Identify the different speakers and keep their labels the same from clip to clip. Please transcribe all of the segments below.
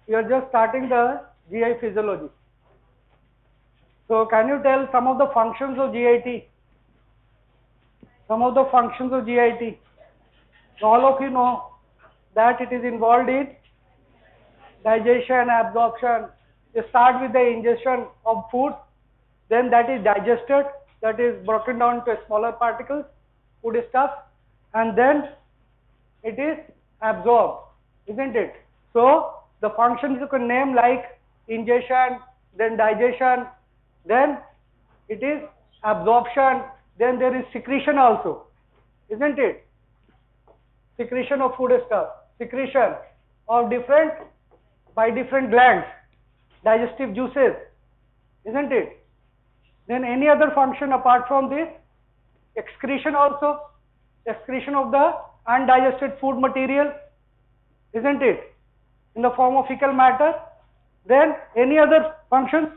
Speaker 1: You are just starting the GI physiology. So can you tell some of the functions of GIT? Some of the functions of GIT. So all of you know that it is involved in digestion, absorption. You start with the ingestion of food, then that is digested, that is broken down to smaller particles, food stuff, and then it is absorbed, isn't it? So the functions you can name like ingestion, then digestion, then it is absorption, then there is secretion also, isn't it? Secretion of food stuff, secretion of different by different glands, digestive juices, isn't it? Then any other function apart from this, excretion also, excretion of the undigested food material, isn't it, in the form of fecal matter. Then any other functions,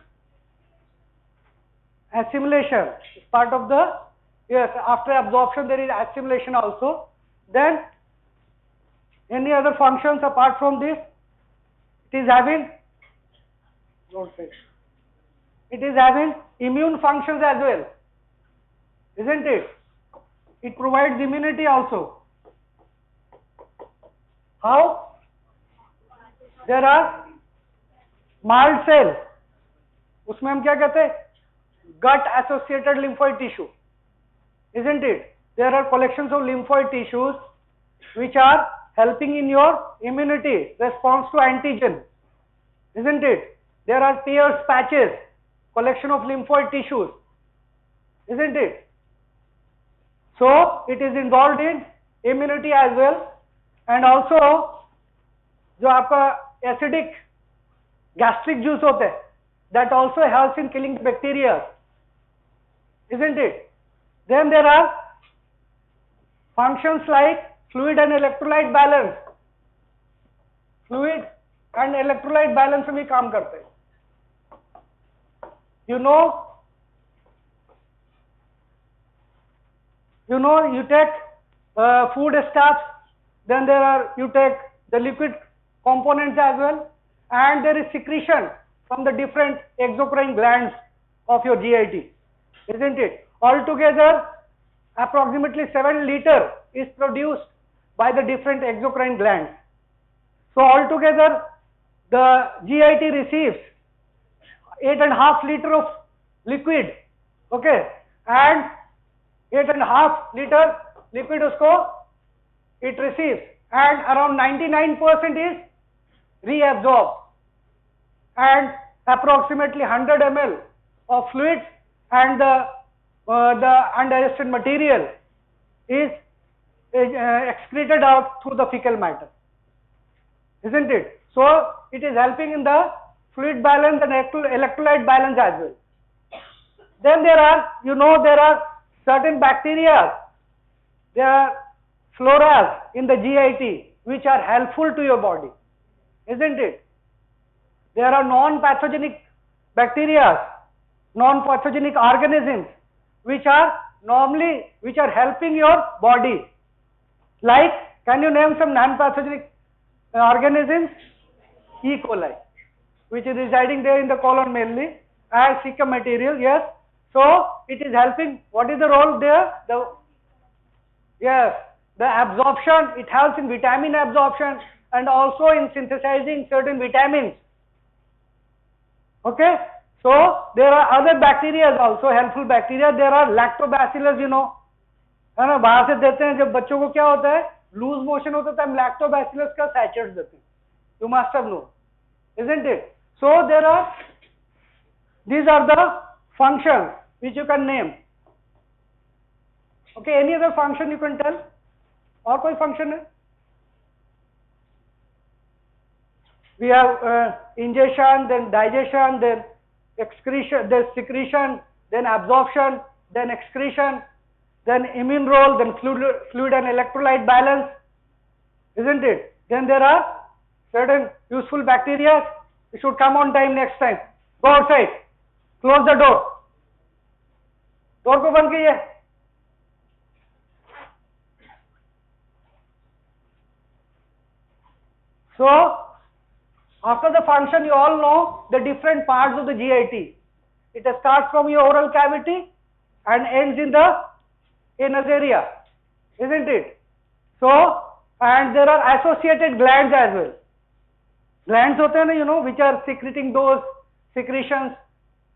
Speaker 1: assimilation is part of the, yes, after absorption there is assimilation also. Then any other functions apart from this, it is having, don't say, it is having immune functions as well, isn't it? It provides immunity also. How? There are mild cells, उसमें हम क्या कहते हैं, gut associated lymphoid tissue, isn't it? There are collections of lymphoid tissues which are helping in your immunity response to antigen, isn't it? There are Pierce patches, collection of lymphoid tissues, isn't it? So it is involved in immunity as well, and also जो आपका acidic gastric juice होते हैं, that also helps in killing bacteria, isn't it? Then there are functions like fluid and electrolyte balance. Fluid and electrolyte balance में भी काम करते हैं. You take food stuffs, then you take the liquid components as well, and there is secretion from the different exocrine glands of your GIT, isn't it? Altogether, approximately 7 liters is produced by the different exocrine glands. So altogether, the GIT receives 8.5 liters of liquid, okay, and 8.5 liters liquid usko it receives, and around 99% is reabsorbed, and approximately 100 ml of fluids and the undigested material is excreted out through the fecal matter, isn't it? So it is helping in the fluid balance and electrolyte balance as well. Then there are certain bacteria, there are floras in the GIT which are helpful to your body, isn't it? There are non-pathogenic bacteria, non-pathogenic organisms which are helping your body. Like, can you name some non-pathogenic organisms? E. coli, which is residing there in the colon mainly as fecal material, yes. So it is helping. What is the role there? The absorption. It helps in vitamin absorption and also in synthesizing certain vitamins. Okay. So there are other bacteria also, helpful bacteria. There are lactobacillus, है ना, बाहर से देते हैं. जब बच्चों को क्या होता है, लूज मोशन होता है, हम lactobacillus का सैचेट देते हैं. You must have known, isn't it? So these are the functions which you can name. Okay, any other function you can tell? और कोई function है? We have ingestion, then digestion, then excretion, then secretion, then absorption, then excretion, then immune role, then fluid and electrolyte balance, isn't it? Then there are certain useful bacteria. You should come on time next time. Go outside. Close the door. Door को बंद कीजिए. So After the function, you all know the different parts of the GIT. It starts from your oral cavity and ends in the anus area, isn't it? So, and there are associated glands as well. Glands होते हैं ना, you know, which are secreting those secretions,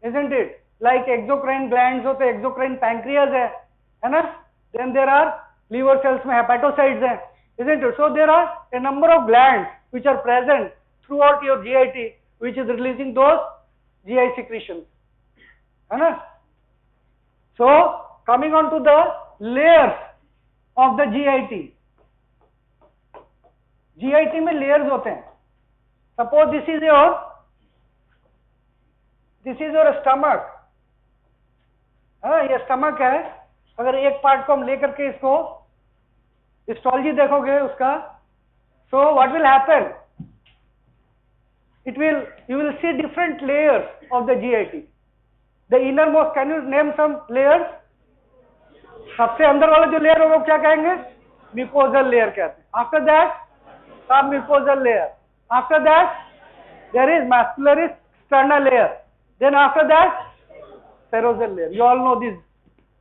Speaker 1: isn't it? Like exocrine glands होते हैं, exocrine pancreas है ना? Then there are liver cells में hepatocytes हैं, isn't it? So there are a number of glands which are present throughout your GIT, which is releasing those GI secretions, है ना? So coming on to the layers of the GIT. GIT में layers होते हैं. Suppose this is your stomach. हाँ, ये stomach है. अगर एक पार्ट को हम लेकर के इसको हिस्टोलॉजी देखोगे उसका, so what will happen? You will see different layers of the GIT. The innermost, can you name some layers? सबसे अंदर वाला जो लेयर होगा क्या कहेंगे? म्यूकोजल लेयर कहते हैं. After that, submucosal layer. After that, there is muscularis sterna layer. Then after that, serosal layer. You all know this.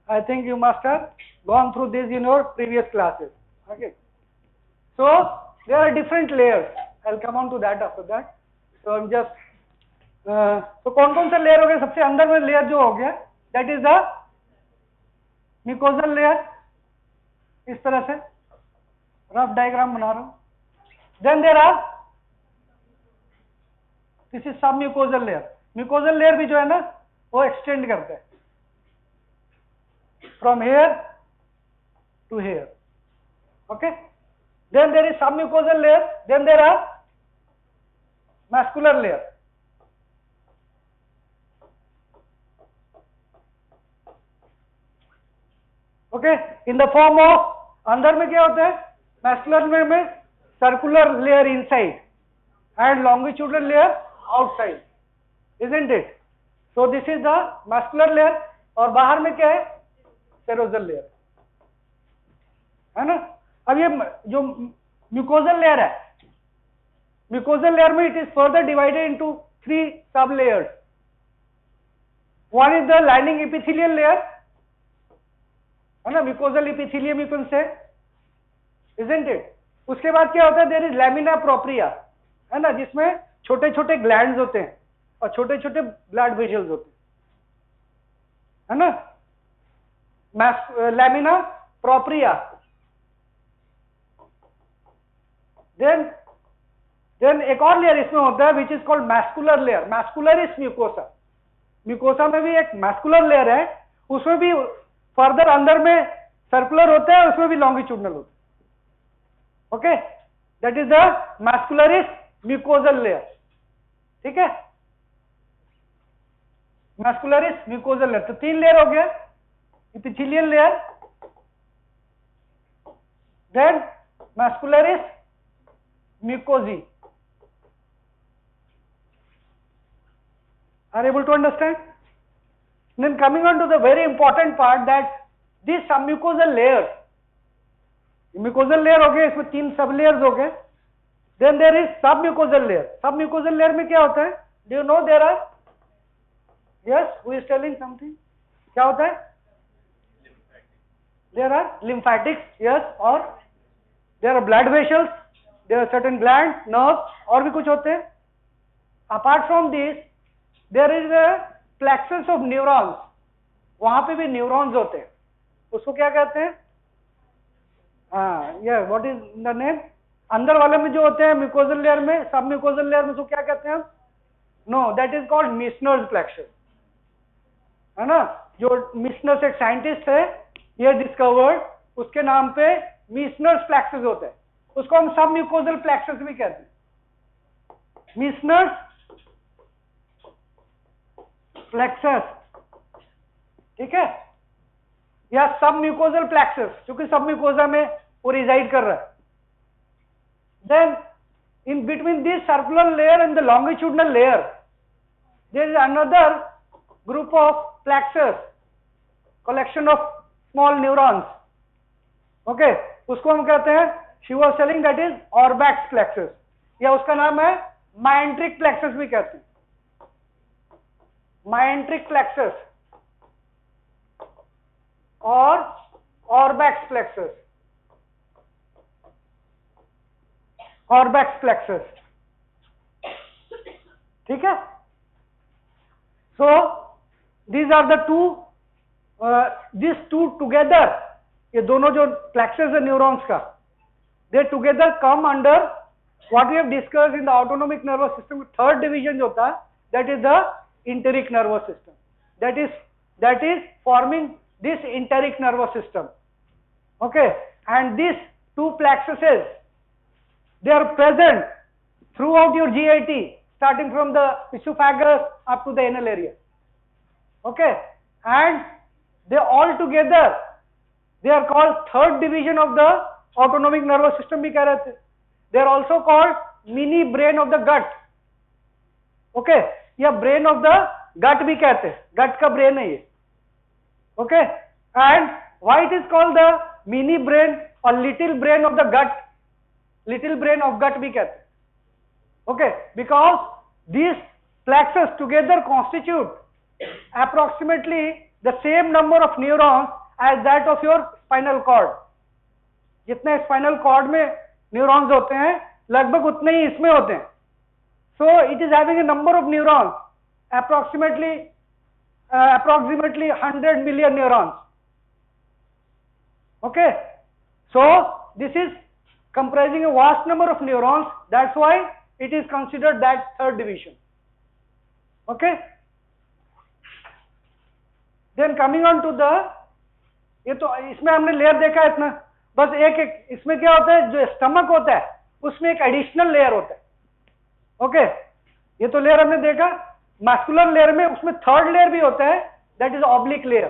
Speaker 1: I think you must have gone through this in your previous classes. Okay. So there are different layers. I'll come on to that after that. So I'm just so कौन-कौन सा layer हो गया? सबसे अंदर में layer जो हो गया, that is the mucosal layer. इस तरह से रफ डायग्राम बना रहा हूं. Then there are, this is submucosal layer. Mucosal layer भी जो है ना वो extend करता है from here to here. Okay. Then there is submucosal layer. Then there are muscular layer. Okay. In the form of, अंदर में क्या होता है? Muscular में circular layer inside and longitudinal layer outside, isn't it? So this is the muscular layer. और बाहर में क्या है? Serosal layer, है ना? अब ये जो mucosal layer है, mucosal layer में it is further divided into 3 sub layers. One is the lining epithelial layer, है ना? Mucosal epithelium you can say, isn't it? उसके बाद क्या होता है? There is lamina propria, है ना? जिसमें छोटे छोटे ग्लैंड्स होते हैं और छोटे छोटे ब्लड वेसल्स होते हैं, है ना? Lamina propria. देन एक और लेयर इसमें होता है which is called muscular layer. Muscularis mucosa. Mucosa में भी एक मैस्कुलर लेयर है, उसमें भी फर्दर अंदर में सर्कुलर होता है, उसमें भी लॉन्गिट्यूडनल होता है. Okay, that is the muscularis mucosal layer. ठीक है, मैस्कुलरिस म्यूकोजल लेयर. तो 3 लेयर हो गया. epithelial layer, then muscularis mucosae. Are able to understand? Then coming on to the very important part, that these submucosal layers, mucosal layer हो गए, इसमें 3 सब layers हो गए. Then there is submucosal layer. Submucosal layer में क्या होता है? Do you know there are? Yes, who is telling something? क्या होता है? There are lymphatics, yes, or there are blood vessels, there are certain glands, nerves, और भी कुछ होते हैं. Apart from this, there is a plexus of neurons. वहां पे भी न्यूरॉन्स होते हैं. उसको क्या कहते हैं? yeah, what is the name? अंदर वाले में जो होते हैं म्यूकोजल लेयर में, सब म्यूकोजल लेयर में उसको क्या कहते हैं हम? No, that is called Meissner's plexus, है ना? जो Meissner एक साइंटिस्ट है, ये डिस्कवर्ड, उसके नाम पे मीसनर्स प्लेक्सस होता है. उसको हम सब म्यूकोजल प्लेक्सस भी कहते हैं. मीसनर्स प्लेक्सस, ठीक है, या सब म्यूकोजल प्लेक्सस, क्योंकि सब म्यूकोजा में वो रिजाइड कर रहा है. Then in between this circular layer and the longitudinal layer there is another group of plexus, collection of small neurons. Okay, उसको हम कहते हैं, she was telling that is Auerbach's plexus, या उसका नाम है माइंट्रिक प्लेक्सस भी कहते हैं, माइंट्रिक प्लेक्सस और ऑर्बैक्स प्लेक्सस, ऑर्बैक्स प्लेक्सस, ठीक है। So these are the two, this two together, ये दोनों जो प्लेक्सस है न्यूरॉन्स का, they together come under what we have discussed in the autonomic nervous system. Third division जो होता है that is the enteric nervous system, that is forming this enteric nervous system, okay, and these two plexuses, they are present throughout your GIT, starting from the esophagus up to the anal area, okay, and they all together, they are called third division of the autonomic nervous system bhi keh rahe the, they are also called mini brain of the gut, okay, या brain of the gut bhi कहते हैं, gut का brain है ये, okay, and why it is called the mini brain or little brain of the gut, little brain of gut bhi कहते हैं, okay, because these plexus together constitute approximately the same number of neurons as that of your spinal cord, जितने spinal cord में neurons होते हैं लगभग उतने ही इसमें होते हैं, so it is having a number of neurons approximately 100 million neurons, okay, so this is comprising a vast number of neurons, that's why it is considered that third division, okay. Then coming on to the, ये तो इसमें हमने layer देखा है इतना, बस एक इसमें क्या होता है, जो स्टमक होता है उसमें एक एडिशनल लेयर होता है, ओके, ये तो लेयर हमने देखा। मैस्कुलर लेयर में उसमें थर्ड लेयर भी होता है, दैट इज ऑब्लिक लेयर,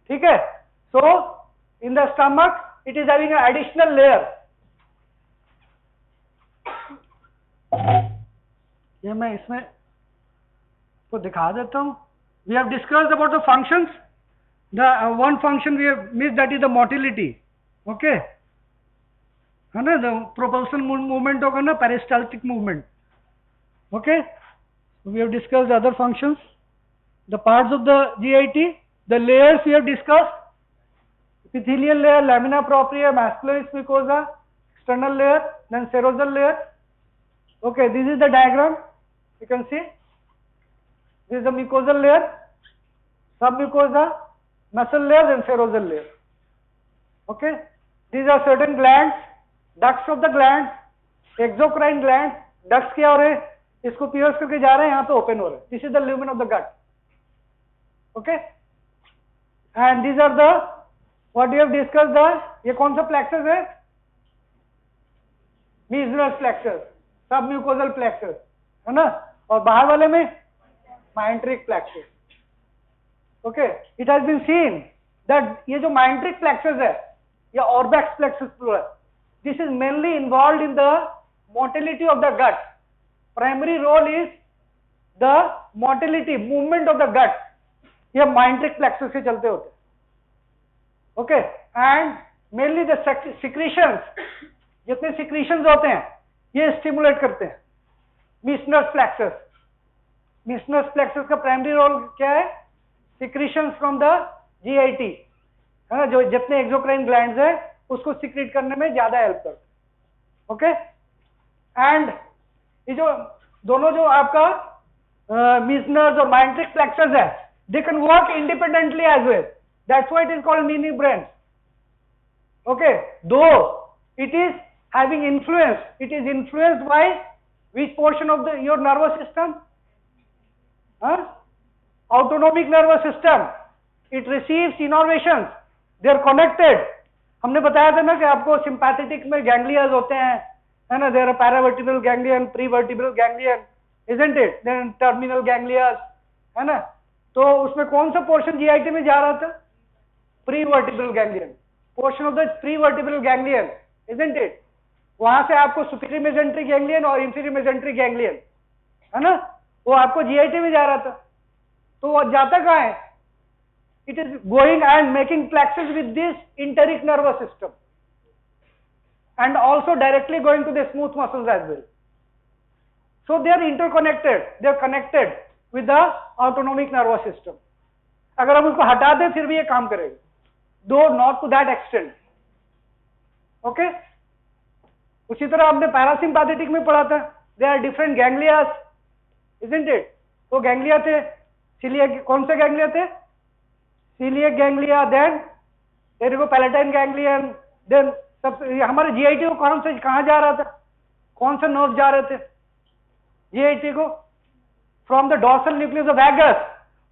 Speaker 1: ठीक है। So in the stomach it is having additional layer, ये मैं इसमें को दिखा देता हूं। We have discussed about the functions, the one function we have miss, that is the motility, okay, है ना, द प्रोपल्सन मूवमेंट होगा ना, peristaltic movement, okay. We have discussed other functions, the parts of the GIT, the layers we have discussed, epithelial layer, lamina propria, mascularis mucosa, external layer, then serosal layer, okay, this is the diagram, you can see, this is the mucosal layer, submucosa, muscle layer, then serosal layer, okay, these are certain glands, ducts of the glands, exocrine glands, ducts क्या हो रहे हैं, इसको piers करके जा रहे हैं, यहाँ पे ओपन हो रहे हैं, this is the lumen of the gut, okay, and these are the what you have discussed the, ये कौन सा प्लेक्सस है, मीजनस प्लेक्सस, सबम्यूकोजल प्लेक्सस, है ना, और बाहर वाले में myenteric plexus, okay. It has been seen that ये जो माइंट्रिक प्लेक्सस है या Auerbach's plexus plural, this is mainly involved in the motility of the gut, primary role is the motility, movement of the gut, ये myenteric plexus से चलते होते हैं, okay, and mainly the secretions, जितने secretions होते हैं ये स्टिमुलेट करते हैं मीसनस प्लेक्सस, मीसनस प्लेक्सस का प्राइमरी रोल क्या है, सिक्रीशंस फ्रॉम द GIT, है ना, जो जितने एक्सोक्राइन ग्लैंड्स है उसको सिक्रीट करने में ज्यादा हेल्प करते हैं, ओके। एंड ये जो दोनों जो आपका मीजनर्स और माइंट्रिक प्लेक्सस है, they can work independently as well, that's why it is called mini brain, okay. Though it is having influence, it is influenced by which portion of the your nervous system, autonomic nervous system, it receives innovations, they are connected. हमने बताया था ना कि आपको sympathetic में ganglia होते हैं, है ना, there are paravertebral ganglion, prevertebral ganglion, isn't it, then terminal ganglias, है ना, तो उसमें कौन सा पोर्शन GIT में जा रहा था, prevertebral ganglion, portion of the prevertebral ganglion, isn't it, वहां से आपको सुपीरियर मेजेंट्री गैंग्लियन और इंफीरियर मेजेंट्री गैंग्लियन, है ना, वो आपको GIT में जा रहा था, तो वो जाता कहाँ है, it is going and making plexus with this enteric nervous system and also directly going to the smooth muscles as well, So they are interconnected, they are connected with the autonomic nervous system. अगर हम उसको हटा दें फिर भी ये काम करेगा, though not to that extent. Okay? उसी तरह हमने पैरासिम्पैथेटिक में पढ़ा था, there are different ganglias, isn't it? तो गैंग्लिया थे, सीलिएक, कौन से गैंग्लिया थे? Coeliac ganglia, then palatine ganglion, then सब हमारे जीआईटी को कौन से कहाँ जा रहा था, कौन से नर्व जा रहे थे जीआईटी को? From the dorsal nucleus of vagus.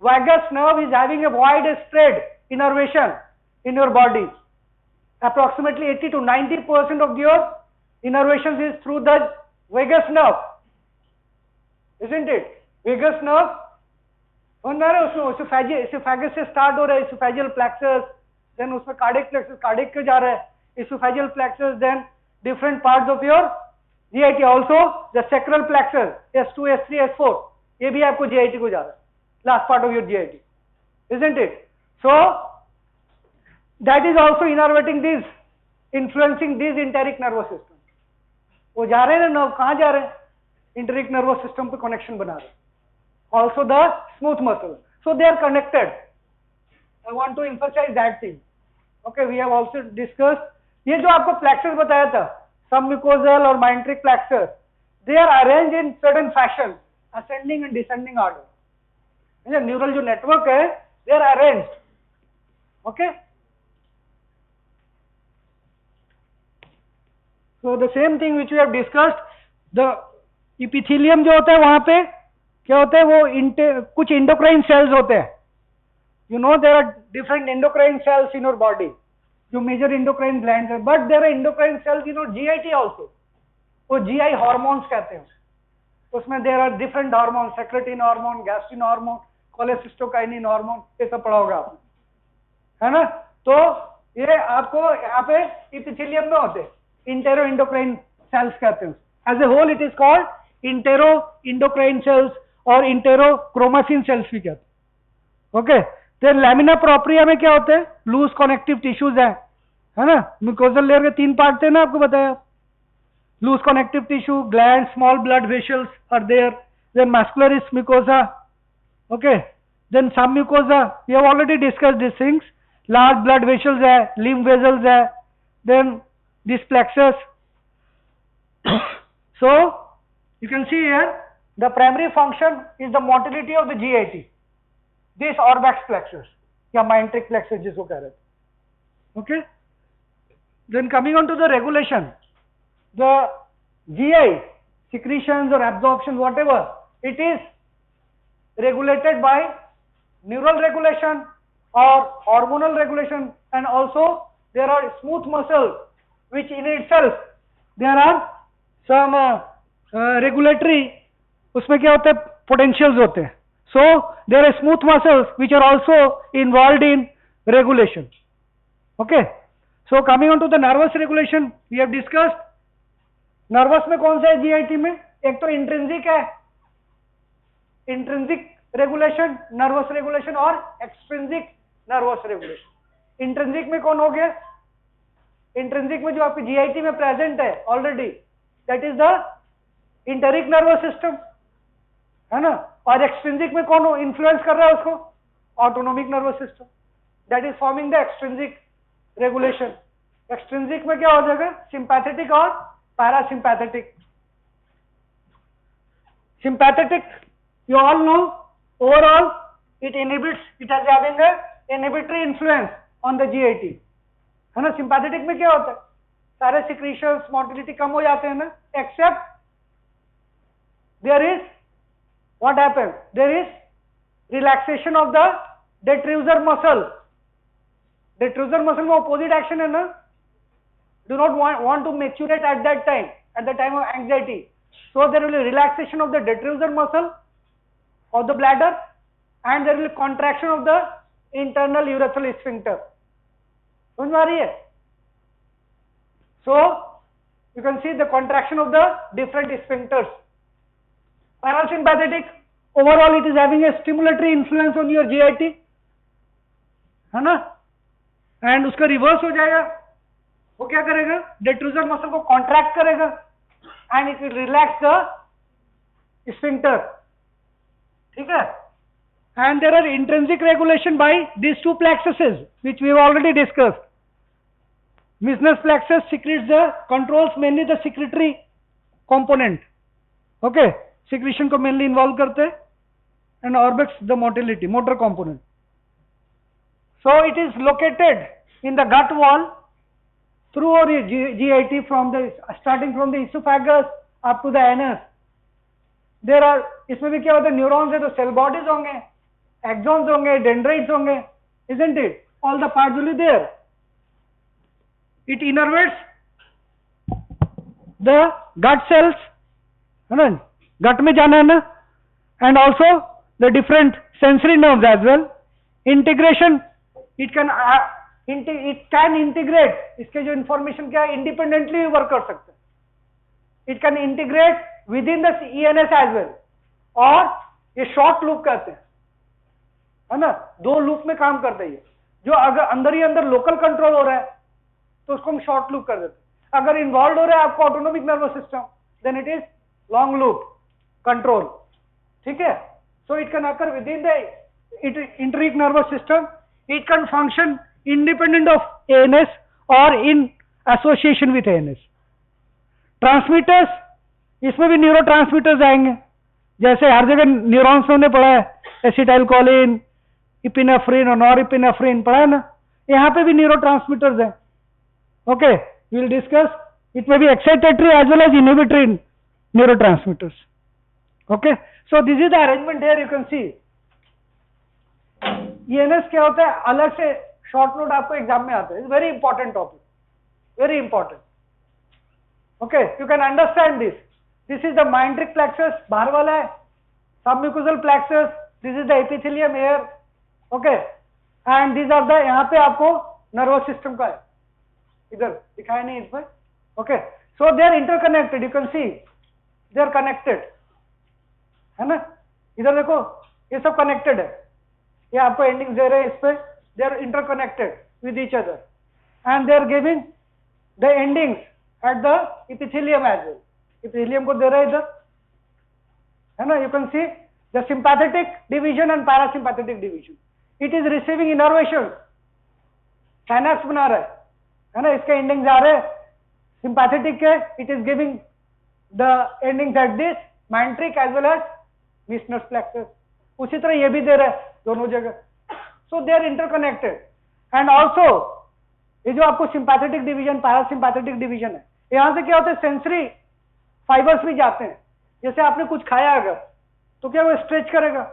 Speaker 1: Vagus nerve is having a wide spread innervation in your body. Approximately 80 to 90% of your innervations is through the vagus nerve, isn't it? Vagus nerve, उसमें esophagus से start हो रहा है, esophageal plexus, then उसमें cardiac plexus, cardiac के जा रहा है, esophageal plexus, then different parts of your GIT, also the sacral plexus, S2, S3, S4, ये भी आपको GIT को जा रहा है, last part of your GIT, isn't it? So that is also innervating this, influencing this enteric nervous system. वो जा रहे हैं ना, कहाँ जा रहे हैं? Enteric nervous system पे connection बना रहे हैं. Also the smooth muscle. So they are connected. I want to emphasize that thing. Okay, we have also discussed. ये जो आपको plexus बताया था, submucosal और mesenteric plexus, they are arranged in certain fashion, ascending and descending order. ये neural जो network है, they are arranged. Okay. So the same thing which we have discussed, the epithelium जो होता है वहां पे क्या होता है, वो कुछ endocrine cells होते हैं. You know there are different endocrine cells in your body, जो major endocrine glands है, but there are endocrine cells in your GIT also. वो GI hormones कहते हैं. उसमें there are different hormones, secretin hormone, gastrin hormone, cholecystokinin hormone, ये सब पढ़ा होगा आपने, है ना? तो ये आपको यहाँ पे epithelium में होते हैं. Enteroendocrine cells कहते हैं. As a whole, it is called enteroendocrine cells और enterochromatin cells भी कहते हैं. Okay. Then lamina propria में क्या होते हैं? Loose connective tissues है ना? Mucosal layer के 3 पार्ट थे ना, आपको बताया. Loose connective tissue, glands, small blood vessels are there. Then muscularis mucosa. Okay. Then submucosa. We have already discussed these things. Large blood vessels है, lymph vessels है. Then this plexus. So you can see here the primary function is the motility of the GIT. This Auerbach's plexus या mesenteric plexus जिसको कह रहे थे. Okay. Then coming on to the regulation, the GI secretions or absorption, whatever it is, regulated by neural regulation or hormonal regulation, and also there are smooth muscles which in itself there are some regulatory, उसमें क्या होता है, potentials होते हैं. So there are smooth muscles which are also involved in regulation. Okay. So coming on to the nervous regulation, we have discussed. Nervous में कौन सा है GIT में? एक तो intrinsic है, intrinsic regulation, nervous regulation, और extrinsic nervous regulation. Intrinsic में कौन हो गया? Intrinsic में जो आपके GIT में present है already, that is the enteric nervous system, है ना? और extrinsic में कौन influence कर रहा है उसको? Autonomic nervous system. That is forming the extrinsic regulation. Extrinsic में क्या हो जाएगा? Sympathetic और parasympathetic. Sympathetic, you all know, overall it inhibits, it has having a inhibitory influence on the GIT. है ना? Sympathetic में क्या होता है? सारे secretions, motility कम हो जाते हैं ना, except there is, what happens? There is relaxation of the detrusor muscle. Detrusor muscle में opposite action है ना? Do not want to maturate at that time, at the time of anxiety. So there will be relaxation of the detrusor muscle of the bladder, and there will be contraction of the internal urethral sphincter. समझ में आ रही है? So you can see the contraction of the different sphincters. Parasympathetic, overall it is having a stimulatory influence on your GIT, है ना? And उसका reverse हो जाएगा. वो क्या करेगा? Detrusor muscle को contract करेगा, and it will relax the sphincter, ठीक है. And there are intrinsic regulation by these two plexuses, which we have already discussed. Meesner's plexus secretes the controls mainly the secretory component. Okay, secretion को mainly involve करते हैं, and orbits the motility, motor component. So it is located in the gut wall through or GIT from the starting from the esophagus up to the anus. There are, इसमें भी क्या होता है, neurons है तो cell bodies होंगे, exons होंगे, dendrites होंगे, isn't it? All the parts will be there. It innervates the gut cells, है ना, gut में जाना है ना, and also the different sensory nerves as well. Integration, it can integrate, इसके जो information क्या है, independently work कर सकते हैं. It can integrate within the ENS as well. और ये short loop कहते हैं, है ना, दो लूप में काम करते हैं. जो अगर अंदर ही अंदर लोकल कंट्रोल हो रहा है तो उसको हम शॉर्ट लूप कर देते हैं. अगर इन्वॉल्व हो रहा है आपको autonomic nervous system, then it is long loop control, ठीक है. So it can occur within the enteric nervous system. It can function independent of ANS और in association with ANS. Transmitters, इसमें भी neuro transmitters आएंगे, जैसे हर जगह neurons हमने पढ़ा है, एसिटाइलकोलिन, इपिनेफ्रिन और नॉरइपिनेफ्रिन पढ़ा है ना, यहाँ पे भी न्यूरो ट्रांसमीटर्स हैं. Okay, we will discuss. It में भी excitatory as well as inhibitory neurotransmitters. Okay, so this is the arrangement here. You can see ENS क्या होता है, अलग से शॉर्ट नोट आपको एग्जाम में आता है. It's very important topic, very important. Okay, you can understand this. This is the myenteric plexus, बाहर वाला है. Submucosal plexus, this is the epithelium here. Okay, and these are the, यहाँ पे आपको नर्वस सिस्टम का है, इधर दिखाया नहीं इस पर. Okay, so they are interconnected. You can see they are connected, है ना. इधर देखो, ये सब कनेक्टेड है. ये आपको एंडिंग दे रहे हैं इस पे. They are interconnected with each other and they are giving the endings at the epithelium as well. Epithelium को दे रहे हैं इधर, है ना. You can see the sympathetic division and parasympathetic division. It is receiving innervation, synapse बना रहा है ना. इसके एंडिंग्स आ रहे हैं सिंपैथेटिक के. It is giving the endings at this myenteric as well as Meissner's plexus. उसी तरह ये भी दे रहे हैं दोनों जगह. So they are interconnected. And also ये जो आपको सिंपैथेटिक डिवीजन, पैरासिम्पैथेटिक डिवीजन है, यहां से क्या होता है, सेंसरी फाइबर्स भी जाते हैं. जैसे आपने कुछ खाया अगर, तो क्या वो स्ट्रेच करेगा,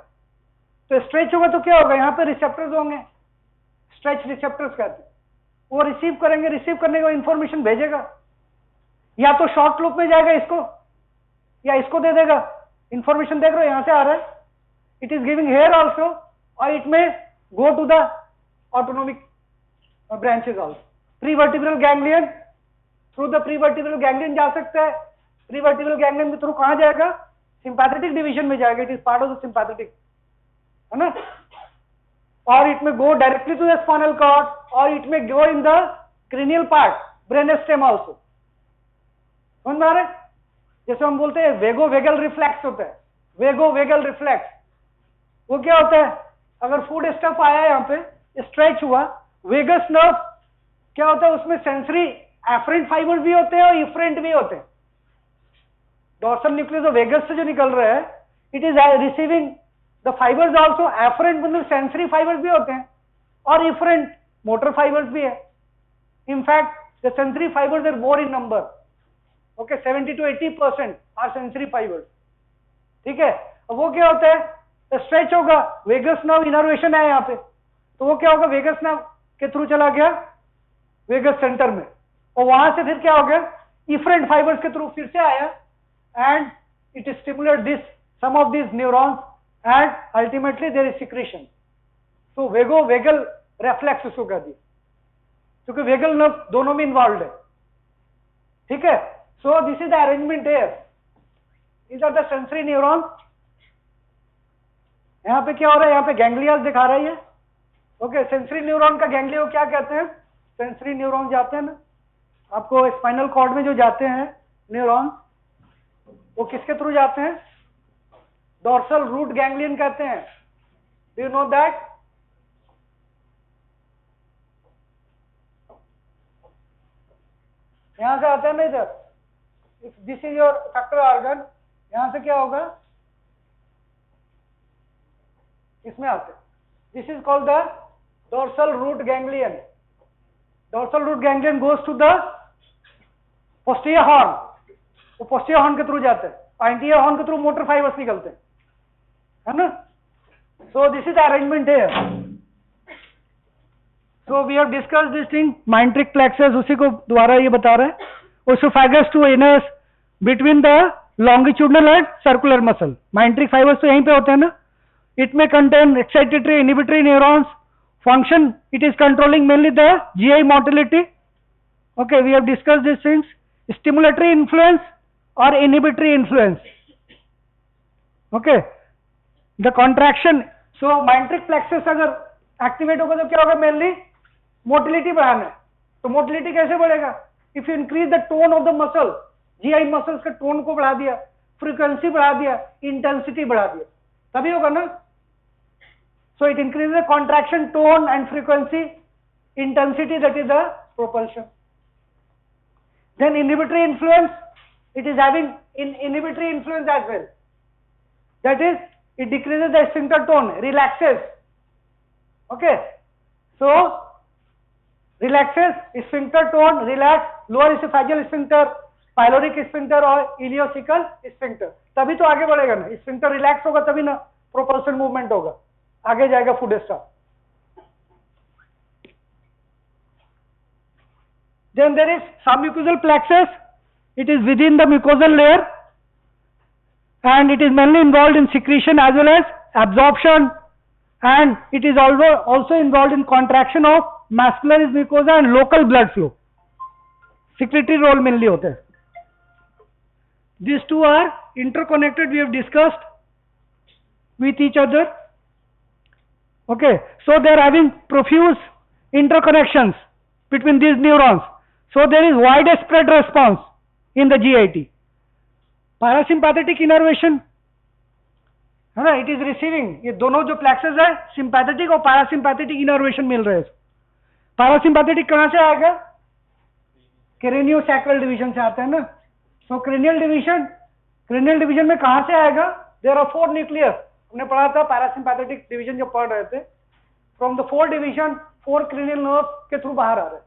Speaker 1: तो स्ट्रेच होगा तो क्या होगा, यहाँ पे रिसेप्टर्स होंगे, स्ट्रेच रिसेप्टर्स कहते हैं. वो रिसीव करेंगे, रिसीव करने के बाद इंफॉर्मेशन भेजेगा. या तो शॉर्ट लूप में जाएगा इसको, या इसको दे देगा इंफॉर्मेशन. देख रहे हो यहां से आ रहा है, it is giving here also, और it may go to the autonomic branches also. Prevertebral ganglion, through the prevertebral ganglion जा सकता है. प्रीवर्टिब्रल गैंग्लियन के थ्रू कहां जाएगा, सिंपैथेटिक डिवीजन में जाएगा. It is part of the sympathetic, है ना. और it may go directly to the spinal cord, और it may go in the cranial part, brain stem also. समझ में आ रहा है. जैसे हम बोलते हैं वेगो वेगल रिफ्लेक्स होता है, वेगो वेगल रिफ्लेक्स. वो क्या होता है, अगर फूड स्टफ आया यहाँ पे, स्ट्रेच हुआ, वेगस नर्व क्या होता है, उसमें सेंसरी एफरेंट फाइबर्स भी होते हैं और इफरेंट भी होते हैं. डॉर्सल न्यूक्लियस और वेगस से जो निकल रहा है, it is receiving the fibres also. Afferent मतलब सेंसरी फाइबर्स भी होते हैं, और इफरेंट मोटर फाइबर्स भी है. In fact the sensory fibres are more in number. Okay, 70 to 80% are sensory fibres. ठीक है. अब वो क्या होता है, स्ट्रेच होगा, वेगस नर्व इनर्वेशन है यहाँ पे, तो वो क्या होगा, वेगस नर्व के थ्रू चला गया वेगस सेंटर में, और वहां से फिर क्या हो गया, इफरेंट फाइबर्स के थ्रू फिर से आया, and it stimulate this some of this neurons, and ultimately there is secretion. तो वेगो वेगल रेफ्लेक्स उसको कह दिया, क्योंकि वेगल नर्व दोनों में इन्वॉल्व है. ठीक है. So this is the arrangement here. These are the sensory neurons. यहाँ पे क्या हो रहा है, यहाँ पे गैंग्लियास दिखा रहा है. ओके, सेंसरी न्यूरॉन का गैंग्लिया क्या कहते हैं, सेंसरी न्यूरॉन जाते हैं ना आपको स्पाइनल कॉर्ड में, जो जाते हैं न्यूरॉन, वो किसके थ्रू जाते हैं, डॉर्सल रूट गैंग्लियन कहते हैं. Do you know that? यहां से आते हैं ना इधर. If this is your effector organ, यहां से क्या होगा, इसमें आते हैं. This is called the dorsal root ganglion. Dorsal root ganglion goes to the posterior horn. वो पोस्टीरियर हॉर्न के थ्रू जाते हैं. एंटीरियर हॉर्न के थ्रू मोटर फाइबर्स निकलते हैं, है ना. So this is arrangement here. So we have discuss this thing. Myenteric plexus उसी को द्वारा ये बता रहे हैं. Oesophagus to anus between the longitudinal and circular muscle. Myenteric fibres तो यहीं पे होते हैं ना. इट में contain excitatory inhibitory neurons. Function, it is controlling mainly the GI motility. Okay, we have discussed these things. Stimulatory influence or inhibitory influence. Okay, the contraction. So myenteric plexus अगर activate होगा तो क्या होगा, mainly motility बढ़ाना है. तो motility कैसे बढ़ेगा? If you increase the tone of the muscle, GI muscles के टोन को बढ़ा दिया, फ्रीक्वेंसी बढ़ा दिया, इंटेंसिटी बढ़ा दिया, तभी होगा ना. So it increase the contraction, tone and frequency, intensity, that is the propulsion. Then inhibitory influence, it is having inhibitory influence as well. That is, it decreases the sphincter tone, relaxes. Okay, so relaxes sphincter tone, relax lower esophageal sphincter, pyloric sphincter और ileocecal sphincter. तभी तो आगे बढ़ेगा ना. sphincter relax होगा तभी ना propulsion movement होगा, आगे जाएगा food stuff. Then there is submucosal plexus. It is within the mucosal layer and it is mainly involved in secretion as well as absorption, and it is also involved in contraction of mascularis mucosa and local blood flow. Secretory role mainly होते हैं. These two are interconnected, we have discussed with each other. Okay, so they are having profuse interconnections between these neurons. So there is widespread response in the GIT. Parasympathetic innervation, है ना, it is receiving. ये दोनों जो plexus है, sympathetic और parasympathetic innervation मिल रहे हैं. Parasympathetic कहाँ से आएगा? Craniosacral division से आता है ना. So cranial division में कहाँ से आएगा? There are 4 nucleus. हमने पढ़ा था parasympathetic division जब पढ़ रहे थे. From the 4 division, 4 cranial nerves के थ्रू बाहर आ रहे हैं,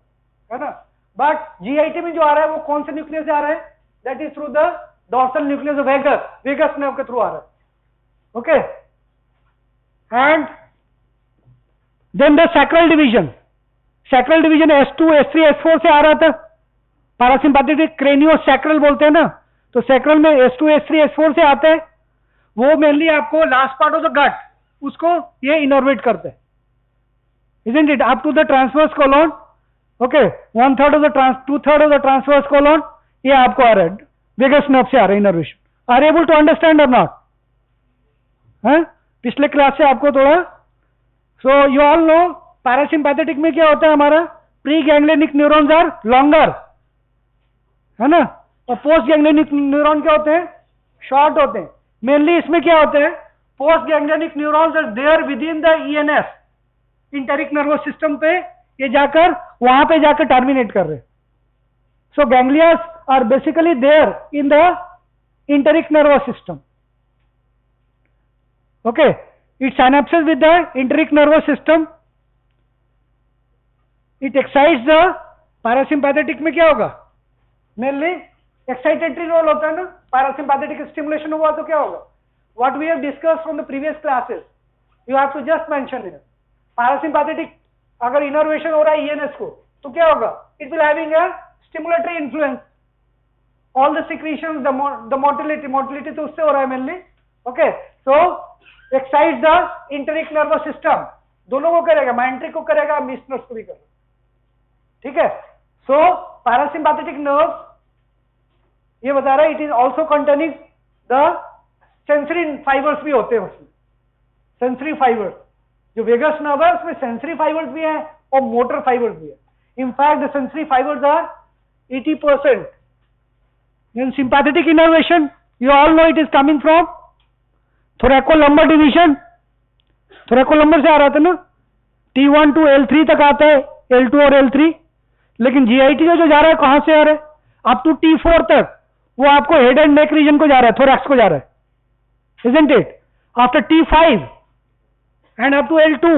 Speaker 1: है ना. बट GIT में जो आ रहा है वो कौन से न्यूक्लियस से आ रहा है? That is through the dorsal nucleus of vagus nerve के थ्रू आ रहा है. Okay, and then the sacral division. S2, S3, S4 से आ रहा था. पैरासिम्पैथेटिक क्रेनियोसैक्रल बोलते हैं ना. तो सैक्रल में S2, S3, S4 से आते हैं. वो मेनली आपको last part of the gut, उसको ये इनर्वेट करते हैं, isn't it, up to the transverse colon. Okay, 2/3 of the transverse colon ये आपको आ रहा है, वेगस नर्व से आ रहा है innervation. Are able to understand और नॉट? हैं, पिछले क्लास से आपको थोड़ा. So you all know parasympathetic में क्या होता है, हमारा preganglionic neurons are longer, है ना, और पोस्ट गैंग्लियनिक न्यूरॉन क्या होते हैं, शॉर्ट होते हैं. मेनली इसमें क्या होते हैं, post ganglionic neurons are there within the ENS, enteric nervous system पे ये जाकर वहां पे जाकर टर्मिनेट कर रहे. So ganglias are basically there in the enteric nervous system. Okay, it synapses with the enteric nervous system. It excites the parasympathetic में क्या होगा, मेनली एक्साइटेटरी रोल होता है ना. पैरासिम्पैथेटिक स्टिमुलेशन हुआ तो क्या होगा, what we have discussed from the previous classes, you have to just mention here. Parasympathetic अगर इनर्वेशन हो रहा है ENS को तो क्या होगा, it will having a stimulatory influence. All the secretions, the motility तो उससे हो रहा है mainly. Okay, so excites the enteric nervous system, दोनों को करेगा, माइंट्रिक को करेगा, मिसनर्स को भी करेगा. ठीक है. सो पैरासिम्पैथेटिक नर्व ये बता रहा है, it is also containing the sensory fibres भी होते हैं उसमें. सेंसरी फाइबर्स, जो वेगस नर्व है उसमें सेंसरी फाइबर्स भी हैं और मोटर फाइबर्स भी है. In fact the sensory fibres are 80%. In sympathetic innervation, you all know it is coming from thoracolumbar division, thoracolumbar से आ रहा था ना, T1 टू L3 तक आता है, L2 और L3, लेकिन GIT का जो जा रहा है कहां से आ रहा है, अप टू T4 तक, वो आपको हेड एंड नेक रीजन को जा रहा है, थोरैक्स को जा रहा है, isn't it? After T5 and up to L2,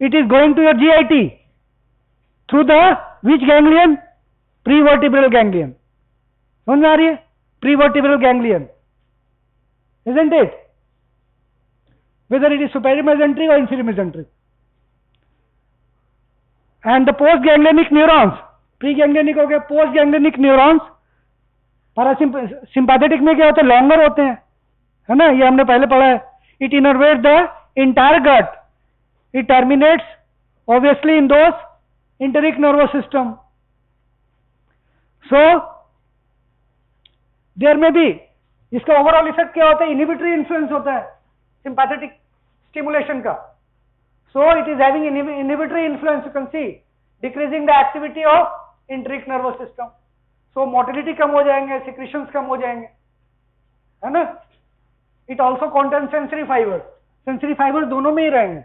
Speaker 1: it is going to your GIT through the which ganglion? Prevertebral ganglion. समझ में आ रही है? Prevertebral ganglion, isn't it? Whether it is superior mesenteric or inferior mesenteric. And the postganglionic neurons, preganglionic हो गया, postganglionic neurons, parasympathetic में क्या होते हैं, लॉन्गर होते हैं, है ना, ये हमने पहले पढ़ा है. It innervates the entire gut. It terminates obviously in those enteric nervous system. So there may be, इसका ओवरऑल इफेक्ट क्या होता है, इनहिबिटरी इन्फ्लुएंस होता है सिंपैथेटिक स्टिमुलेशन का. So it is having inhibitory influence, you can see, decreasing the activity of enteric nervous system. So motility कम हो जाएंगे, secretions कम हो जाएंगे, है ना. It also contains sensory fibers. Sensory fibers दोनों में ही रहेंगे.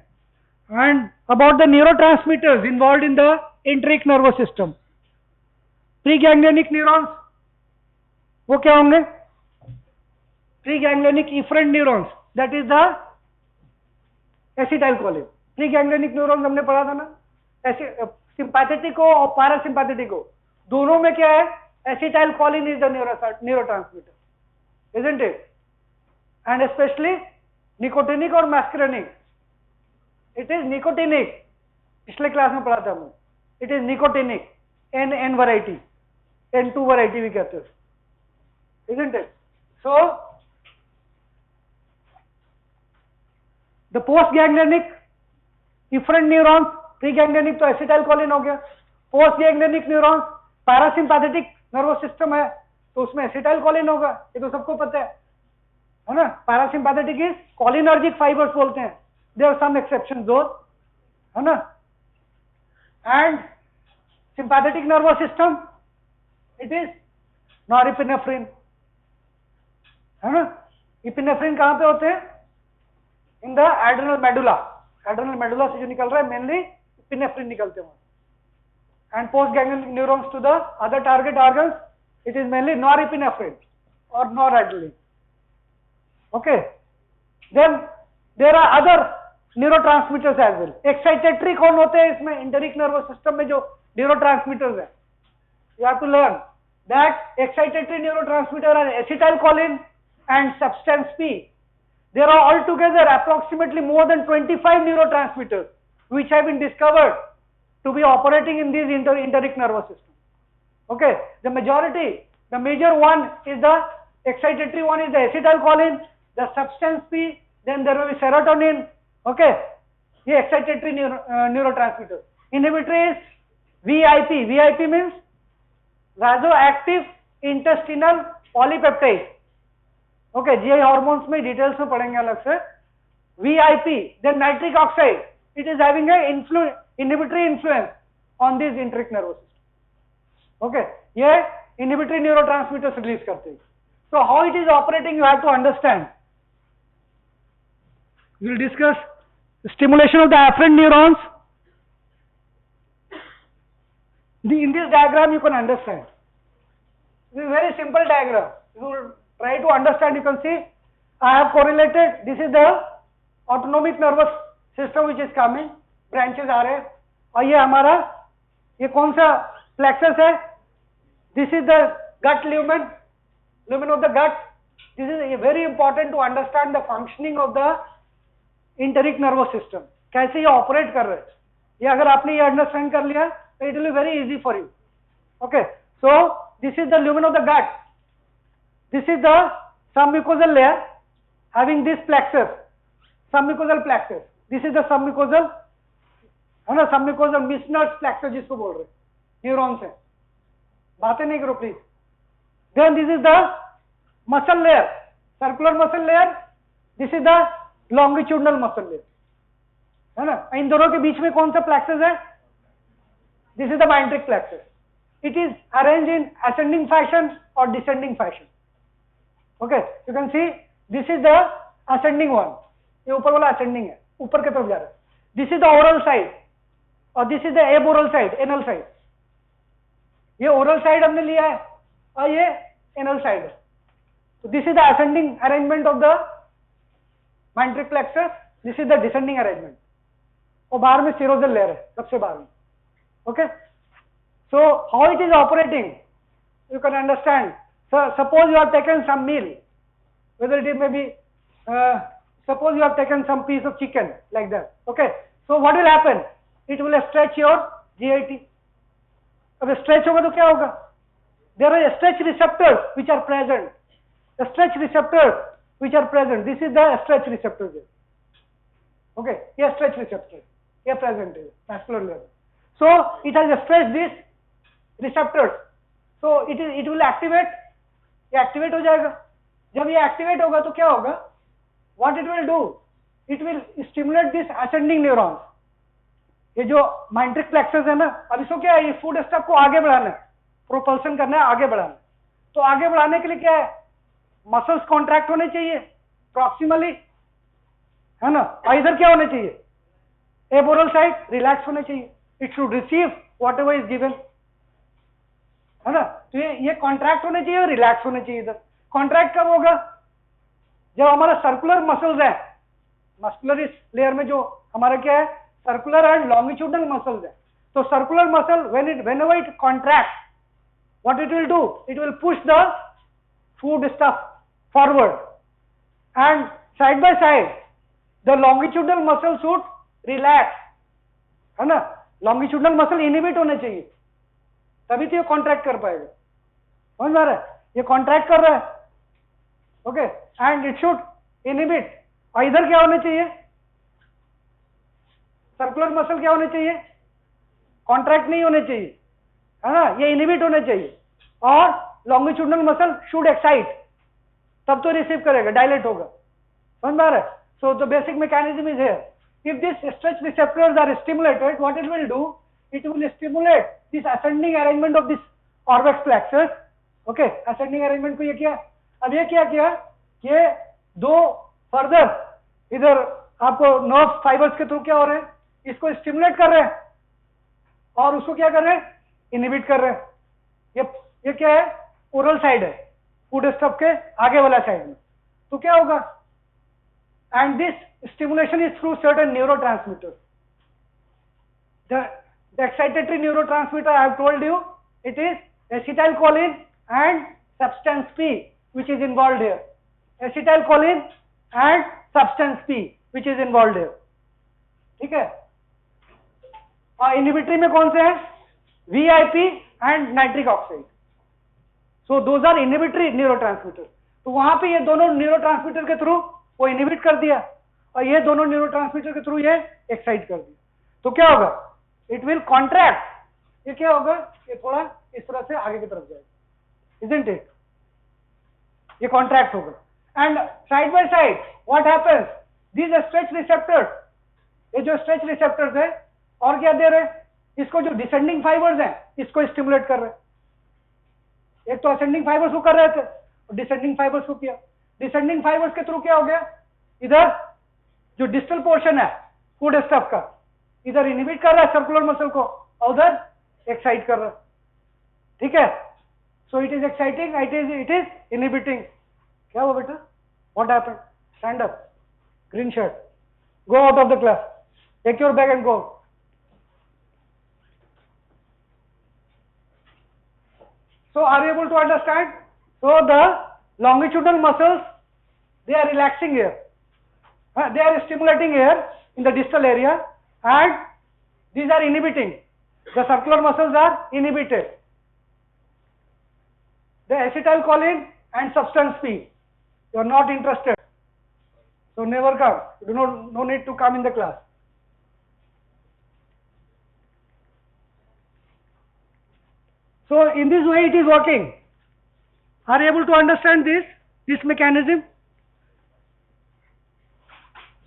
Speaker 1: And about the neurotransmitters involved in the enteric nervous system. Preganglionic neurons, वो क्या होंगे? Preganglionic efferent neurons, that is the acetylcholine. Preganglionic neurons हमने पढ़ा था ना, ऐसे sympathetic हो और parasympathetic हो, दोनों में क्या है? Acetylcholine is the neurotransmitter, isn't it? And especially nicotinic और muscarinic. It is nicotinic. पिछले क्लास में पढ़ा था हमने. It is nicotinic. N variety, N2 variety भी कहते हैं, isn't it? So the postganglionic efferent neurons, preganglionic तो acetylcholine हो गया, postganglionic neurons parasympathetic nervous system है, तो उसमें acetylcholine होगा, ये तो सबको पता है ना. Parasympathetic is cholinergic fibers बोलते हैं, there are some exceptions though, है ना. And sympathetic nervous system, it is norepinephrine, है ना. epinephrine कहाँ पे होते हैं? In the adrenal medulla. Adrenal medulla से जो निकल रहा है mainly epinephrine निकलते हैं. And postganglionic neurons to the other target organs, it is mainly norepinephrine or noradrenaline. Okay. Then there are other neurotransmitters as well. Excitatory कौन होते हैं इसमें? enteric nervous system में जो neurotransmitters हैं. You have to learn that excitatory neurotransmitter are acetylcholine and substance P. There are altogether approximately more than 25 neurotransmitters which have been discovered to be operating in these enteric nervous system. Okay, the major one is the excitatory one is the acetylcholine, the substance P, then there will be serotonin. Okay, ये excitatory neurotransmitter. Inhibitory is VIP. VIP means vasoactive intestinal polypeptide. Okay, GI hormones में details में पढ़ेंगे अलग से. VIP, then nitric oxide. It is having a inhibitory influence on these enteric nervous system. Okay, ये inhibitory neurotransmitters release करते हैं. So how it is operating, you have to understand. We will discuss the stimulation of the afferent neurons. In this diagram you can understand. This is a very simple diagram. You will try to understand. You can see I have correlated. This is the autonomic nervous system which is coming. Branches आ रहे हैं. और ये हमारा ये कौन सा plexus है? This is the gut lumen of the gut. This is very important to understand the functioning of the enteric nervous system. कैसे ये ऑपरेट कर रहे हैं, ये अगर आपने ये अंडरस्टैंड कर लिया तो it will be very easy for you. Okay, so this is the lumen of the gut. This is the submucosal layer having this plexus, submucosal plexus. This is the submucosal, है ना, submucosal Meissner's plexus जिसको बोल रहे हैं, neurons है, बातें नहीं करो please. Then this is the muscle layer, circular muscle layer. This is the longitudinal muscle layer, है ना. इन दोनों के बीच में कौन सा plexus है? This is the myenteric plexus. It is arranged in ascending fashion or descending fashion. Okay, you can see this is the ascending one, ये ऊपर वाला असेंडिंग है, ऊपर की तरफ जा रहा है. This is the oral side और this is the aboral side, anal side. ये ओरल साइड हमने लिया है और ये एनल साइड है. तो this is the ascending arrangement of the myenteric plexus, this is the descending arrangement. और बाहर में सीरोजल लेयर है, सबसे बाहर में. Okay, so how it is operating you can understand. So suppose you have taken some meal, whether it may be suppose you have taken some piece of chicken like that. Okay, so what will happen? It will stretch your GIT. अब stretch होगा तो क्या होगा? There are stretch receptors which are present. The stretch receptors which are present. This is the stretch receptors. Okay, here stretch receptors here present is vascular layer. So it has stretched these receptors. So it will activate. ये activate हो जाएगा. जब ये activate होगा तो क्या होगा? What it will do? It will stimulate this ascending neurons. ये जो माइंट्रिक प्लेक्सस है ना, अब इसको क्या है, ये फूड स्टफ को आगे बढ़ाना है, प्रोपल्सन करना है, आगे बढ़ाना है. तो आगे बढ़ाने के लिए क्या है, मसल्स कॉन्ट्रैक्ट होने चाहिए प्रॉक्सिमली, है ना. और इधर क्या होने चाहिए, एबोरल साइड रिलैक्स होने चाहिए. It should receive what ever is given, है ना. तो ये कॉन्ट्रैक्ट होने चाहिए और रिलैक्स होने चाहिए. इधर कॉन्ट्रैक्ट कब होगा, जब हमारा सर्कुलर मसल्स है, मस्कुलर इस लेयर में जो हमारा क्या है, सर्कुलर एंड लॉन्गिट्यूडनल मसल्स है. तो circular muscle whenever it contracts, what it will do, it will push the food stuff forward, and side by side the longitudinal muscle should relax, है ना. लॉन्गिट्यूडनल मसल इनहिबिट होने चाहिए, तभी तो ये contract कर पाएगा. समझ में आ रहा है, ये कॉन्ट्रैक्ट कर रहा है. Okay, and it should inhibit. और इधर क्या होने चाहिए, सर्कुलर मसल क्या होने चाहिए, कॉन्ट्रैक्ट नहीं होने चाहिए, है ना, ये इनहिबिट होने चाहिए. और लॉन्गिट्यूडनल मसल शुड एक्साइट, तब तो रिसीव करेगा, डायलेट होगा. समझ में आ रहा है. So the basic mechanism is here. If these stretch receptors are stimulated, what it will do? It will stimulate this ascending arrangement of this orbex plexus. Okay, ascending arrangement को ये किया. अब ये क्या किया, ये दो फर्दर इधर आपको नर्व फाइबर्स के थ्रू क्या हो रहे हैं, इसको स्टिमुलेट कर रहे हैं और उसको क्या कर रहे हैं, इनहिबिट कर रहे हैं. ये क्या है, ओरल साइड है, फूड स्टफ के आगे वाला साइड में. तो क्या होगा, and this stimulation is through certain neurotransmitters. The excitatory neurotransmitter I have told you, it is acetylcholine and substance P which is involved here. Acetylcholine and substance P which is involved here. ठीक है. और inhibitory में कौन से हैं, VIP and nitric oxide. So those are inhibitory neurotransmitters. तो वहां पे ये दोनों न्यूरोट्रांसमीटर के थ्रू वो इनहिबिट कर दिया और ये दोनों न्यूरोट्रांसमीटर के थ्रू ये एक्साइट कर दिया. तो क्या होगा, इट विल कॉन्ट्रैक्ट. ये क्या होगा, ये थोड़ा इस तरह से आगे की तरफ जाएगा, इजंट इट, ये कॉन्ट्रैक्ट होगा. And side by side what happens, these stretch receptors, ये जो स्ट्रेच रिसेप्टर्स है और क्या दे रहे हैं, इसको जो डिसेंडिंग फाइबर्स हैं इसको स्टिमुलेट कर रहे हैं. एक तो असेंडिंग फाइबर्स को कर रहे थे, डिसेंडिंग फाइबर्स को किया. डिसेंडिंग फाइबर्स के थ्रू क्या हो गया, इधर जो डिस्टल पोर्शन है फूड स्टफ का, इधर इनहिबिट कर रहा है सर्कुलर मसल को और उधर एक्साइट कर रहा है. ठीक है. So it is exciting, it is inhibiting. क्या हुआ बेटा, what happened, stand up, green shirt, go out of the class, take your bag and go. So are you able to understand? So the longitudinal muscles, they are relaxing here, they are stimulating here in the distal area, and these are inhibiting. The circular muscles are inhibited. The acetylcholine and substance P, you are not interested, so never come. You no need to come in the class. So in this way it is working. Are you able to understand this mechanism?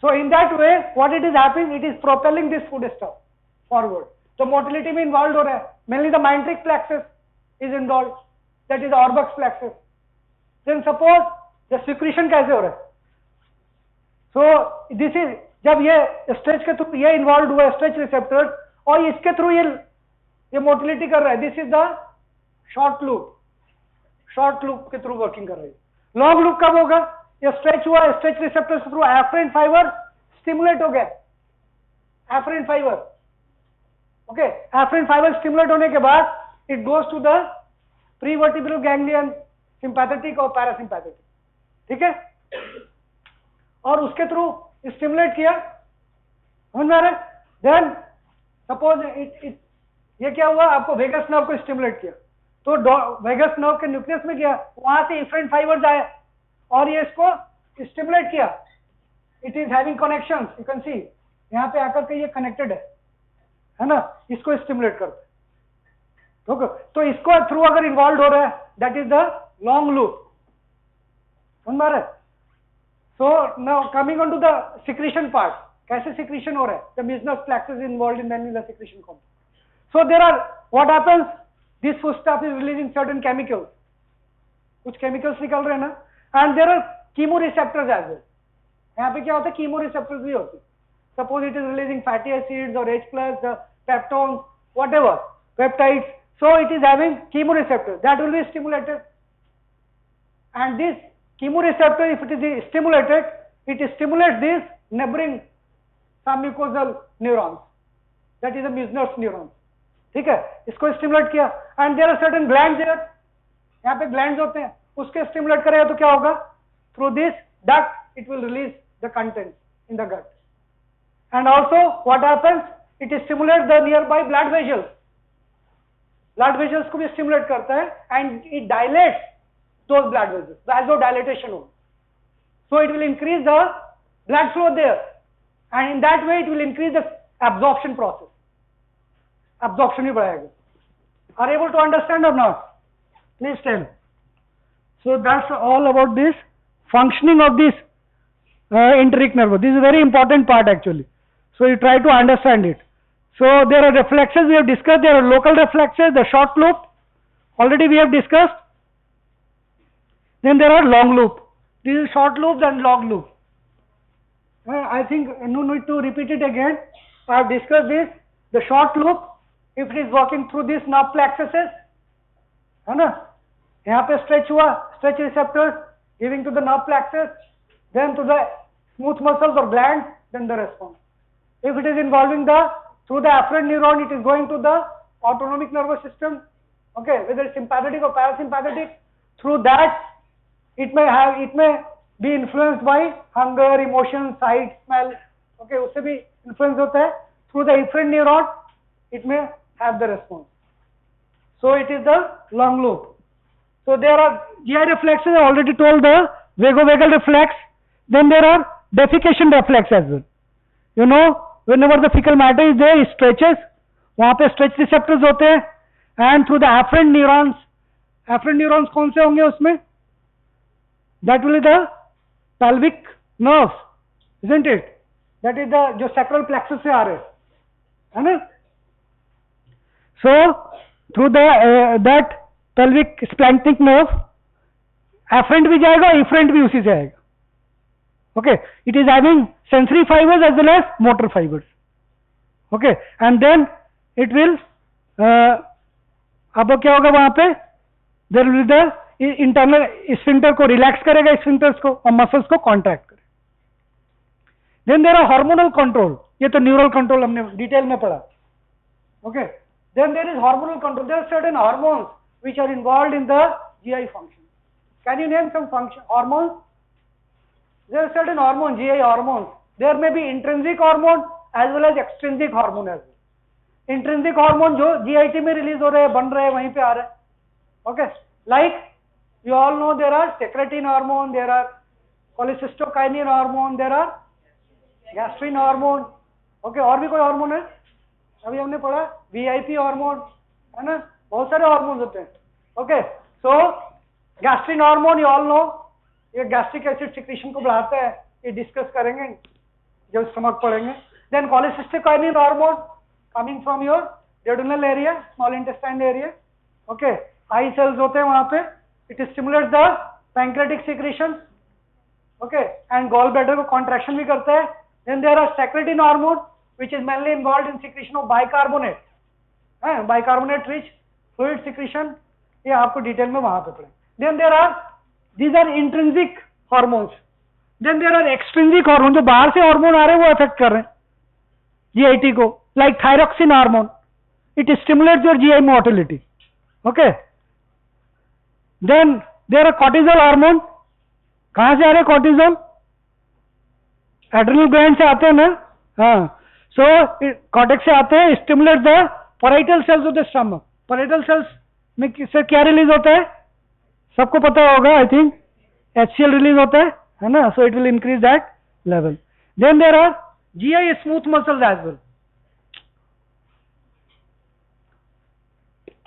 Speaker 1: So in that way what it is happening, it is propelling this food stuff forward. So motility में involved हो रहा है, mainly the matrix plexus is involved, that is orbex plexus. Then suppose the secretion कैसे हो रहा है, so this is, जब ये स्ट्रेच के थ्रू ये इन्वॉल्व हुआ स्ट्रेच रिसेप्टर और इसके थ्रू ये मोटिलिटी कर रहा है, this is the short loop, short loop के थ्रू वर्किंग कर रही है। लॉन्ग लूप कब होगा? ये स्ट्रेच हुआ, स्ट्रेच रिसेप्टर के थ्रू एफरेंट फाइबर स्टिमुलेट हो गया, afferent fibre, okay, afferent fibre stimulate होने के बाद it goes to the prevertebral ganglion, sympathetic और पैरासिम्पैथेटिक, ठीक है, और उसके थ्रू स्टिमुलेट किया, समझ में आ रहा है? देन सपोज ये क्या हुआ, आपको वेगस नर्व को स्टिमुलेट किया, तो वेगस नर्व के न्यूक्लियस में गया, वहां से इफरेंट फाइबर्स आए और ये इसको स्टिमुलेट किया, it is having connections, you can सी यहाँ पे आकर के ये कनेक्टेड है ना, इसको स्टिमुलेट करते हैं, तो इसको थ्रू अगर इन्वॉल्व हो रहा है, that is the long loop, समझ में आ रहा है? So now coming on to the secretion part, कैसे सिक्रीशन हो रहा है, the mucinous plexus is involved in the secretion complex. So there are, what happens, this foodstuff is releasing certain chemicals, कुछ chemicals निकल रहे हैं ना, and there are chemoreceptors as well। यहाँ पे क्या होता है, chemoreceptors भी होते हैं, suppose it is releasing fatty acids or H+, peptones, whatever, peptides, so it is having chemoreceptors that will be stimulated, and this chemoreceptor, if it is stimulated, it stimulates these neighboring submucosal neurons, that is the Meissner's neurons, ठीक है, इसको stimulate किया, and there are certain glands there, यहाँ पे glands होते हैं, उसके stimulate करेगा तो क्या होगा, through this duct it will release the content in the gut, and also what happens, it stimulate the nearby blood vessels, blood vessels को भी स्टिमुलेट करता है, and it dilates those blood vessels, vasodilatation हो, so it will increase the blood flow there, and in that way it will increase the absorption process, absorption भी बढ़ाएगा। Are you able to understand or not? Please tell. So that's all about this functioning of this enteric nerve. This is a very important part actually. So you try to understand it. So there are reflexes we have discussed. There are local reflexes, the short loop already we have discussed. Then there are long loop. This is short loop and long loop. I think no need to repeat it again. I have discussed this. The short loop, if it is working through this nerve plexuses, है ना, यहाँ पे stretch हुआ, stretch receptors giving to the nerve plexus, then to the smooth muscles or glands, then the response. If it is involving through the afferent neuron, it is going to the autonomic nervous system, okay, whether it's sympathetic or parasympathetic. Through that, it may be influenced by hunger, emotion, sight, smell, okay, उससे भी influence होता है. Through the efferent neuron, it may have the response. So it is the long loop. So there are GI reflexes, I already told, the vagovagal reflex. Then there are defecation reflex as well. You know, whenever the fecal matter is there, it stretches. वहाँ पे stretch receptors होते हैं, and through the afferent neurons कौन से होंगे उसमें? That will be the pelvic nerves, isn't it? That is the जो sacral plexus से आ रहे हैं, है ना? So through that pelvic splanchnic nerve, afferent भी जाएगा, efferent भी उसी से आएगा. Okay, it is having sensory fibers as well as motor fibers. Okay, and then it will अब क्या होगा वहां पे? There will be the internal sphincter को relax करेगा, sphincters को, और muscles को contract करेगा. Then there are hormonal control. ये तो neural control हमने detail में पढ़ा. Okay. Then there is hormonal control. There are certain hormones which are involved in the GI function. Can you name some hormones? There are certain hormones, GI hormones. There may be intrinsic hormone as well as extrinsic hormone as well. Intrinsic hormone जो GIT में release हो रहे हैं, बन रहे हैं, वहीं पे आ रहे हैं. Okay. Like you all know, there are secretin hormone, there are cholecystokinin hormone, there are gastrin hormone. Okay. और भी कोई hormone है? अभी हमने पढ़ा VIP हार्मोन, है ना, बहुत सारे हार्मोन्स होते हैं. Okay, so gastrin hormone you all know, ये गैस्ट्रिक एसिड सिक्रीशन को बढ़ाता है, ये डिस्कस करेंगे जब स्टमक पढ़ेंगे. Then cholecystokinin hormone coming from your duodenal area, small intestine area. Okay, I cells होते हैं वहां पे, it stimulates the pancreatic secretion. Okay, and gall bladder को कॉन्ट्रैक्शन भी करता है. Then there are secretin hormone which is mainly involved in secretion of bicarbonate, bicarbonate rich fluid secretion, ये आपको डिटेल में वहां पे पढ़े. Then there are these are intrinsic hormones. Then there are extrinsic hormone, जो बाहर से हार्मोन आ रहे हैं वो इफेक्ट कर रहे हैं जीआईटी को, like thyroxine hormone, it stimulates your GI motility. Okay, then there are cortisol hormone. कहां से आ रहे हैं कॉर्टिजोल? एड्रिनल ग्लैंड से आते हैं ना. हाँ, सो कॉर्टेक्स से आते हैं, stimulate the parietal cells of the stomach. Parietal cells में से क्या रिलीज होता है? सबको पता होगा आई थिंक, HCl रिलीज होता है ना. So it will increase that level. Then there are GI smooth muscles as well.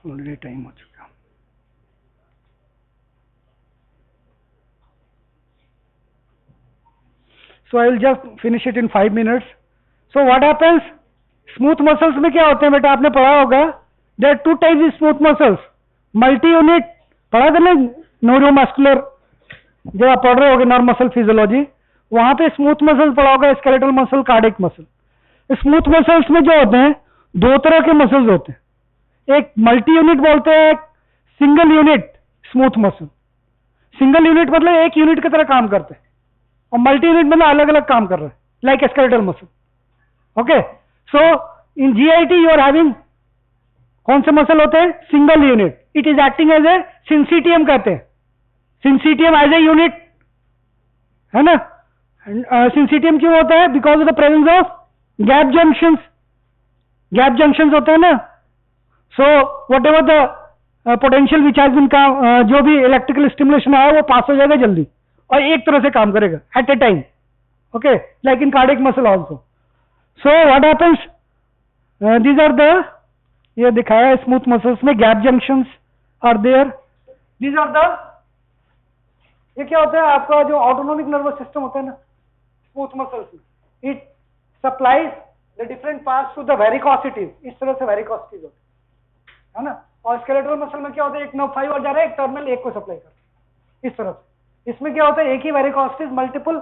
Speaker 1: Already time हो चुका. So I will just finish it in 5 minutes. So what happens? Smooth muscles में क्या होते हैं बेटा, आपने पढ़ा होगा. There are 2 types of smooth muscles. Multi unit पढ़ा था ना, न्यूरोमस्कुलर, जब आप पढ़ रहे होगे नर्व मसल फिजियोलॉजी, वहां पे स्मूथ मसल पढ़ा होगा, skeletal muscle, cardiac muscle. Smooth muscles में जो होते हैं 2 तरह के मसल्स होते हैं. एक मल्टी यूनिट बोलते हैं, single unit smooth muscle. Single unit मतलब एक यूनिट की तरह काम करते हैं, और मल्टी यूनिट मतलब अलग अलग काम कर रहे हैं, like skeletal muscle. Okay, so in GIT you are having कौन से मसल होते हैं? Single unit. It is acting as a syncytium, कहते हैं सिंसिटियम एज ए यूनिट, है ना. सिंसिटियम क्यों होता है? Because of the presence of gap junctions. Gap junctions होते हैं ना. So whatever the potential which has been, जो भी इलेक्ट्रिकल स्टिमुलेशन आया वो पास हो जाएगा जल्दी और एक तरह से काम करेगा at a time. Okay, like in cardiac muscle also. So what happens, these are the, ये दिखाया है स्मूथ मसल्स में gap junctions are there. These are the, ये क्या होता है आपका जो ऑटोनोमिक नर्वस सिस्टम होता है ना स्मूथ मसल्स में, it supplies the different parts to the varicosities. इस तरह से वेरिकोसिटीज होती है ना. और स्केलेटल मसल में क्या होता है, एक नर्व फाइबर जा रहा है, एक टर्मिनल एक को सप्लाई कर रहा है, इस तरह से. इसमें क्या होता है, एक ही वेरिकोसिटीज मल्टीपल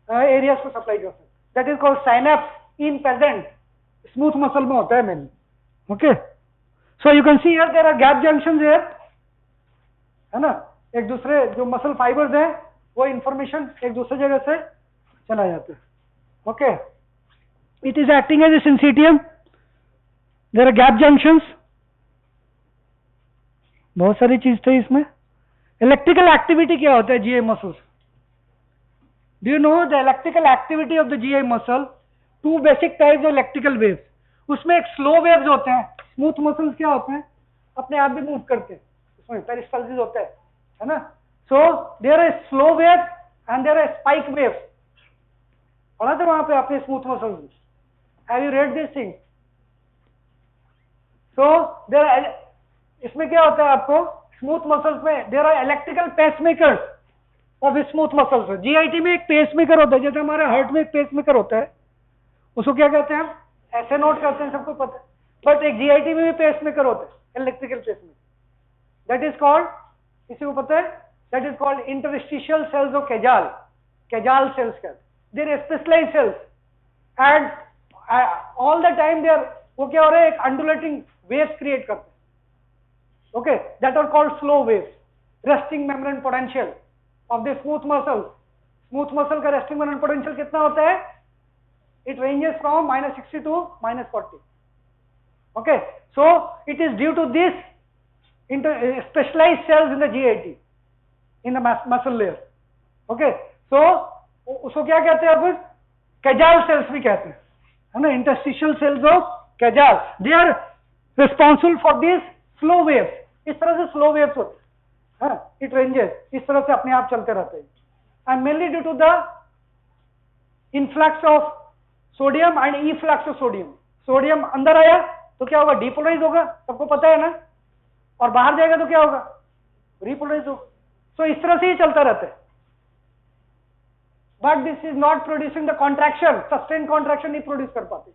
Speaker 1: एरियाज को सप्लाई कर सकते. That is called synapse in present. Smooth muscle में होता है mainly. Okay, so you can see here there are gap junctions here, है ना. एक दूसरे जो मसल फाइबर्स हैं वो इंफॉर्मेशन एक दूसरे जगह से चला जाता है. Okay, it is acting as a syncytium. There are gap junctions. बहुत सारी चीज थे इसमें. इलेक्ट्रिकल एक्टिविटी क्या होता है GI muscles? Do you know the electrical activity of the GI muscle? 2 basic types of electrical waves. उसमें एक स्लो वेव्स होते हैं. स्मूथ मसल्स क्या होते हैं, अपने आप भी मूव करते हैं, उसमें पेरिस्टल्सिस होता है ना. So there are slow waves and there are spike waves. पढ़ा था वहां पे आपने स्मूथ मसल्स में? Have you read this thing? So there are, इसमें क्या होता है आपको स्मूथ मसल्स में, there are electrical pacemakers of smooth muscles. GIT में एक पेसमेकर होता है, जैसे हमारे हार्ट में एक पेसमेकर होता है, उसको क्या कहते हैं हम? ऐसे नोट करते हैं, सबको पता है. बट एक जीआईटी में भी पेसमेकर होता है, electrical pacemaker. That is called, किसी को पता है? That is called interstitial cells of Cajal. Cajal cells कहते हैं. There are specialised cells and all the time there, वो क्या हो रहा है, एक अंडुलेटिंग वेव्स क्रिएट करते हैं. Okay, that are called slow waves. Resting membrane potential of the smooth muscle. Smooth muscle का resting membrane potential कितना होता है? It ranges from -60 to -40. Okay, so it is due to this specialized cells in the GIT, in the muscle layer. Okay, so उसको क्या कहते हैं अब? कैजाल sales भी कहते हैं, है ना. Interstitial cells of Cajal, they are responsible for these slow waves. इस तरह से स्लो वेव्स होते हैं. इट रेंजेस, इस तरह से अपने आप चलते रहते हैं. And mainly due to the influx of sodium and efflux of sodium. Sodium अंदर आया तो क्या होगा? डिपोलराइज होगा, सबको पता है ना. और बाहर जाएगा तो क्या होगा? रिपोलराइज होगा. सो इस तरह से ही चलता रहता है. But this is not producing the contraction, sustain contraction नहीं प्रोड्यूस कर पाते.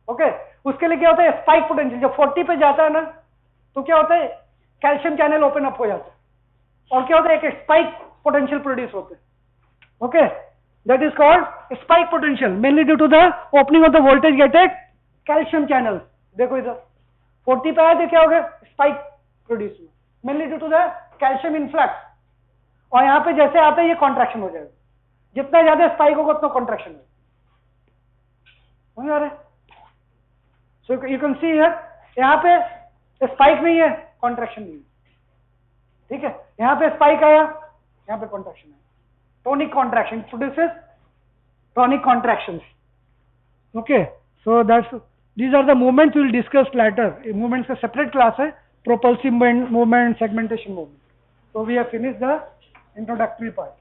Speaker 1: ओके, उसके लिए क्या होता है? Spike potential. जब 40 पे जाता है ना तो क्या होता है? कैल्शियम चैनल ओपन अप हो जाता है, और क्या होता है? एक स्पाइक पोटेंशियल प्रोड्यूस होते हैं. Okay, that is called spike potential, mainly due to the opening of the voltage gated calcium channels. देखो इधर 40 पे आया तो क्या हो गया, स्पाइक प्रोड्यूस हुआ, mainly due to the calcium influx. और यहाँ पे जैसे आता है ये कॉन्ट्रैक्शन हो जाएगा, जितना ज्यादा स्पाइक होगा उतना कॉन्ट्रैक्शन होगा. समझ आ रहा है? सो यू कैन सी हियर, यहाँ पे स्पाइक नहीं है, कॉन्ट्रैक्शन नहीं है. ठीक है, यहाँ पे स्पाइक आया, यहाँ पे कॉन्ट्रैक्शन है. Tonic contraction produces tonic contractions. Okay, so that's, these are the movements we will discuss later. Movements का separate class है, propulsive movement, segmentation movement. So we have finished the introductory part.